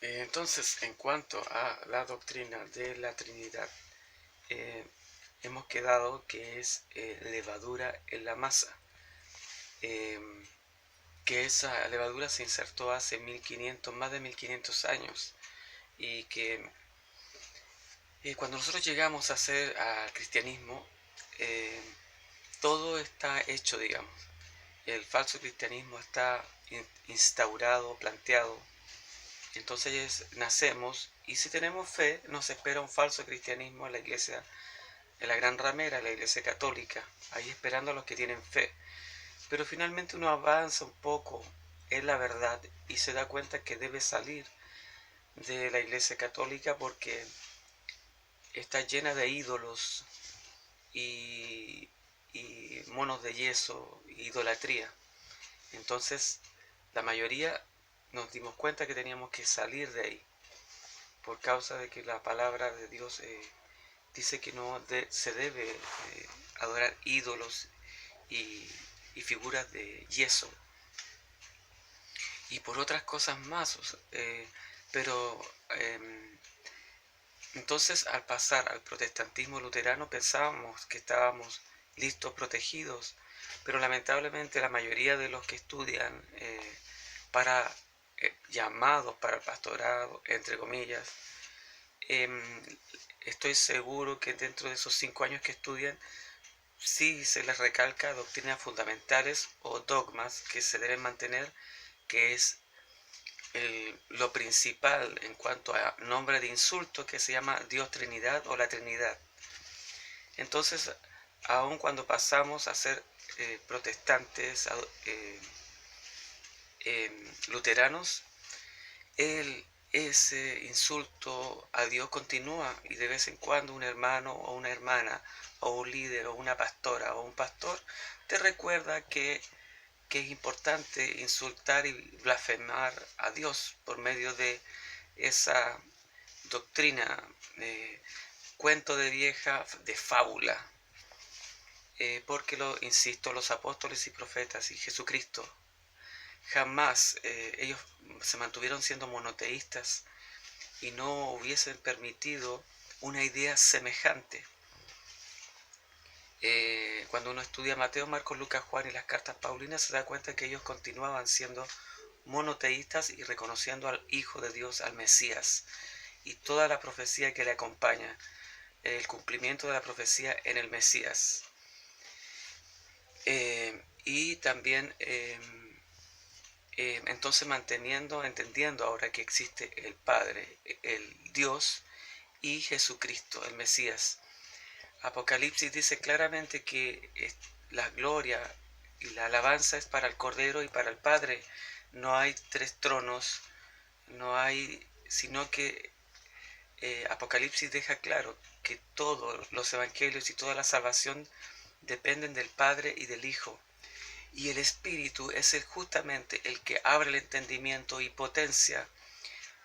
Entonces, en cuanto a la doctrina de la Trinidad, eh, hemos quedado que es levadura en la masa, eh, que esa levadura se insertó hace 1500, más de 1500 años, y que cuando nosotros llegamos a hacer al cristianismo, eh, todo está hecho, digamos. El falso cristianismo está instaurado, planteado. Entonces nacemos y si tenemos fe nos espera un falso cristianismo en la iglesia, en la gran ramera, en la iglesia católica, ahí esperando a los que tienen fe. Pero finalmente uno avanza un poco en la verdad y se da cuenta que debe salir de la iglesia católica porque está llena de ídolos y, y monos de yeso, idolatría. Entonces la mayoría nos dimos cuenta que teníamos que salir de ahí por causa de que la palabra de Dios dice que no se debe adorar ídolos y, y, figuras de yeso y por otras cosas más. Pero entonces al pasar al protestantismo luterano pensábamos que estábamos listos, protegidos, pero lamentablemente la mayoría de los que estudian para llamados para el pastorado, entre comillas, estoy seguro que dentro de esos 5 años que estudian, sí se les recalca doctrinas fundamentales o dogmas que se deben mantener, que es lo principal en cuanto a nombre de insulto, que se llama Dios Trinidad o la Trinidad. Entonces, aun cuando pasamos a ser protestantes, luteranos, ese insulto a Dios continúa y de vez en cuando un hermano o una hermana o un líder o una pastora o un pastor te recuerda que es importante insultar y blasfemar a Dios por medio de esa doctrina, cuento de vieja, de fábula, porque insisto, los apóstoles y profetas y Jesucristo jamás ellos se mantuvieron siendo monoteístas y no hubiesen permitido una idea semejante. Cuando uno estudia Mateo, Marcos, Lucas, Juan y las cartas paulinas se da cuenta que ellos continuaban siendo monoteístas y reconociendo al Hijo de Dios, al Mesías, y toda la profecía que le acompaña, el cumplimiento de la profecía en el Mesías. Y también entonces entendiendo ahora que existe el Padre, el Dios y Jesucristo, el Mesías. Apocalipsis dice claramente que la gloria y la alabanza es para el Cordero y para el Padre. No hay tres tronos, no hay, sino que Apocalipsis deja claro que todos los evangelios y toda la salvación dependen del Padre y del Hijo. Y el Espíritu es justamente el que abre el entendimiento y potencia,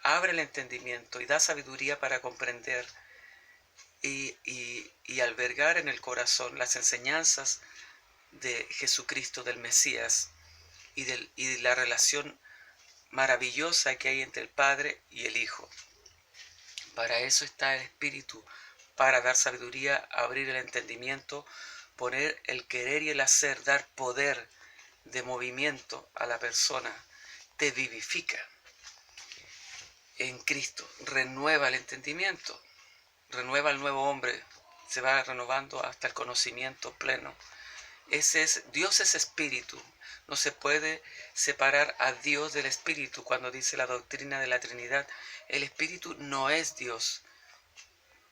abre el entendimiento y da sabiduría para comprender y albergar en el corazón las enseñanzas de Jesucristo, del Mesías, y de la relación maravillosa que hay entre el Padre y el Hijo. Para eso está el Espíritu, para dar sabiduría, abrir el entendimiento, poner el querer y el hacer, dar poder de movimiento a la persona, te vivifica en Cristo, renueva el entendimiento, renueva el nuevo hombre, se va renovando hasta el conocimiento pleno. Dios es espíritu, no se puede separar a Dios del espíritu. Cuando dice la doctrina de la Trinidad, el espíritu no es Dios.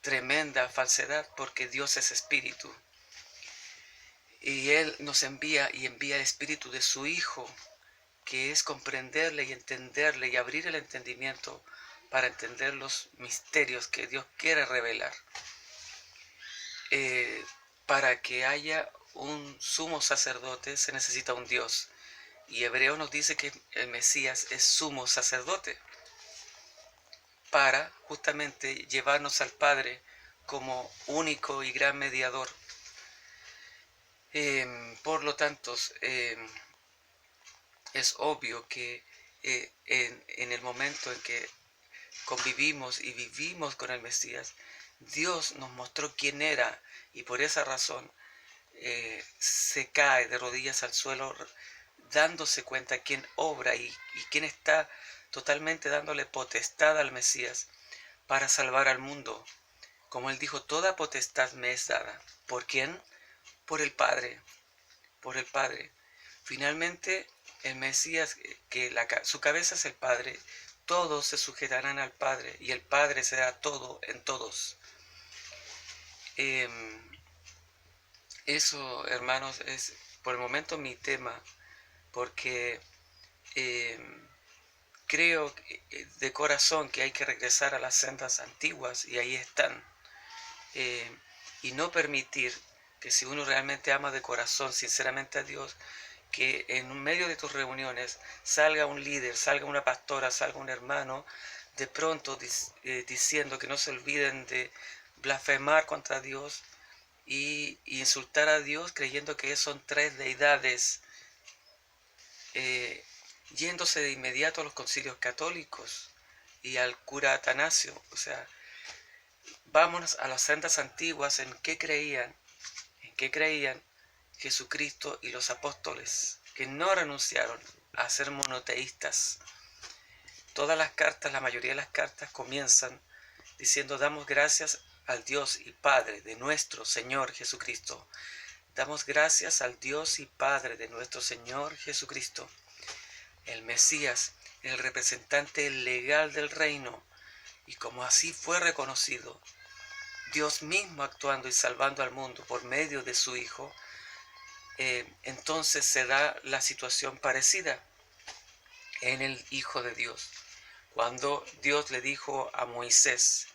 Tremenda falsedad, porque Dios es espíritu. Y Él nos envía y envía el espíritu de su Hijo, que es comprenderle y entenderle y abrir el entendimiento para entender los misterios que Dios quiere revelar. Para que haya un sumo sacerdote se necesita un Dios. Y Hebreo nos dice que el Mesías es sumo sacerdote para justamente llevarnos al Padre como único y gran mediador. Por lo tanto, es obvio que en el momento en que convivimos y vivimos con el Mesías, Dios nos mostró quién era y por esa razón se cae de rodillas al suelo dándose cuenta quién obra y quién está totalmente dándole potestad al Mesías para salvar al mundo. Como él dijo, toda potestad me es dada. ¿Por quién? Por el Padre, por el Padre. Finalmente, el Mesías, que su cabeza es el Padre, todos se sujetarán al Padre y el Padre será todo en todos. Eso, hermanos, es por el momento mi tema, porque creo de corazón que hay que regresar a las sendas antiguas y ahí están. Y no permitir que si uno realmente ama de corazón, sinceramente a Dios, que en medio de tus reuniones salga un líder, salga una pastora, salga un hermano, de pronto diciendo que no se olviden de blasfemar contra Dios y insultar a Dios creyendo que son tres deidades, yéndose de inmediato a los concilios católicos y al cura Atanasio. O sea, vámonos a las sendas antiguas. ¿En qué creían? ¿En qué creían Jesucristo y los apóstoles? Que no renunciaron a ser monoteístas. Todas las cartas, la mayoría de las cartas comienzan diciendo: damos gracias al Dios y Padre de nuestro Señor Jesucristo. Damos gracias al Dios y Padre de nuestro Señor Jesucristo, el Mesías, el representante legal del reino, y como así fue reconocido, Dios mismo actuando y salvando al mundo por medio de su Hijo, entonces se da la situación parecida en el Hijo de Dios. Cuando Dios le dijo a Moisés: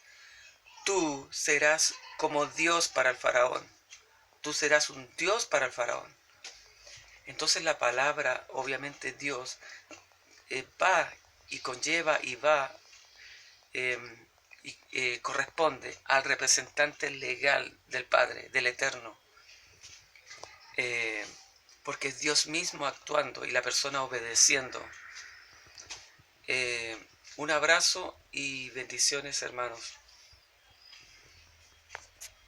tú serás como Dios para el faraón, tú serás un Dios para el faraón. Entonces la palabra, obviamente Dios, va y conlleva y va corresponde al representante legal del Padre, del Eterno, porque es Dios mismo actuando y la persona obedeciendo. Un abrazo y bendiciones, hermanos.